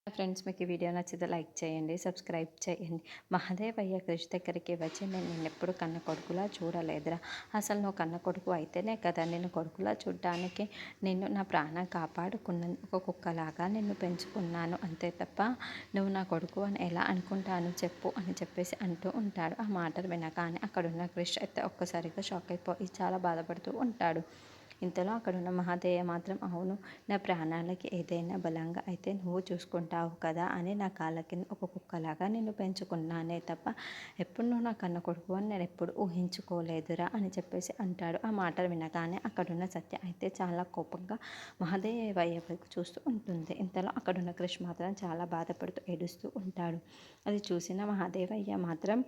Friends, మీకు ఈ video నచ్చితే లైక్ చేయండి, సబ్స్క్రైబ్ చేయండి. మహదేవయ్య కృషి దగ్గరికి వచ్చి నేను నిన్నెప్పుడు కన్న కొడుకులా చూడలేదురా. అసలు నువ్వు కన్న కొడుకు అయితేనే కదా నిన్ను కొడుకులా చూడడానికి నిన్ను నా ప్రాణం కాపాడుకున్నందుకు ఒక కుక్కలాగా నిన్ను పెంచుకున్నాను. అంతే తప్ప నువ్వు నా కొడుకు అని ఎలా అనుకుంటాను చెప్పు అని చెప్పేసి అంటూ ఉంటాడు. ఆ మాటలు వినగానే అక్కడున్న క్రిష్ అయితే ఒక్కసారిగా షాక్ అయిపోయి చాలా బాధపడుతూ ఉంటాడు. ఇంతలో అక్కడున్న మహాదేవ మాత్రం అవును, నా ప్రాణాలకి ఏదైనా బలంగా అయితే నువ్వు చూసుకుంటావు కదా అని నా కాళ్ళ కింద ఒక కుక్కలాగా నిన్ను పెంచుకున్నానే తప్ప ఎప్పుడు నువ్వు నా కన్న కొడుకు అని నేను ఎప్పుడు ఊహించుకోలేదురా అని చెప్పేసి అంటాడు. ఆ మాటలు వినగానే అక్కడున్న సత్య అయితే చాలా కోపంగా మహాదేవయ్య వైపు చూస్తూ ఉంటుంది. ఇంతలో అక్కడున్న క్రిష్ మాత్రం చాలా బాధపడుతూ ఏడుస్తూ ఉంటాడు. అది చూసిన మహాదేవయ్య మాత్రం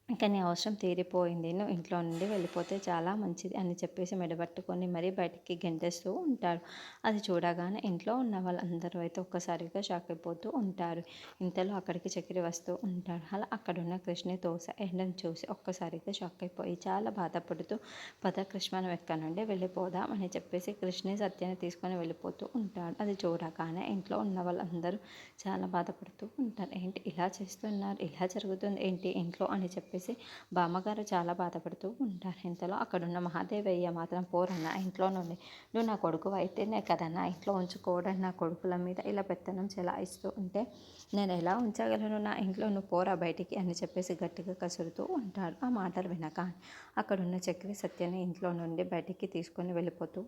ఇక నీ అవసరం తీరిపోయింది, నువ్వు ఇంట్లో నుండి వెళ్ళిపోతే చాలా మంచిది అని చెప్పేసి మెడబట్టుకొని మరీ బయటికి గెంటేస్తూ ఉంటాడు. అది చూడగానే ఇంట్లో ఉన్న వాళ్ళందరూ అయితే ఒక్కసారిగా షాక్ అయిపోతూ ఉంటారు. ఇంతలో అక్కడికి చక్రి వస్తూ ఉంటాడు. అలా అక్కడున్న కృష్ణ ఎండను చూసి ఒక్కసారిగా షాక్ అయిపోయి చాలా బాధపడుతూ పద కృష్ణ మనం ఎక్కడి నుండి వెళ్ళిపోదాం అని చెప్పేసి కృష్ణ సత్యాన్ని తీసుకొని వెళ్ళిపోతూ ఉంటాడు. అది చూడగానే ఇంట్లో ఉన్న వాళ్ళందరూ చాలా బాధపడుతూ ఉంటారు. ఏంటి ఇలా చేస్తున్నారు, ఇలా జరుగుతుంది ఏంటి ఇంట్లో అని చెప్పేసి బామ్మగారు చాలా బాధపడుతూ ఉంటారు. ఇంతలో అక్కడున్న మహాదేవయ్య మాత్రం పోరన్న ఇంట్లో నుండి, నువ్వు నా కొడుకు అయితేనే కదా నా ఇంట్లో ఉంచుకోవడం, నా కొడుకుల మీద ఇలా పెత్తనం చెలాయిస్తూ ఉంటే నేను ఎలా ఉంచగలను నా ఇంట్లో, నువ్వు పోరా బయటికి అని చెప్పేసి గట్టిగా కసురుతూ ఉంటాడు. ఆ మాటలు వినక అక్కడున్న చక్రి సత్యని ఇంట్లో నుండి బయటికి తీసుకొని వెళ్ళిపోతూ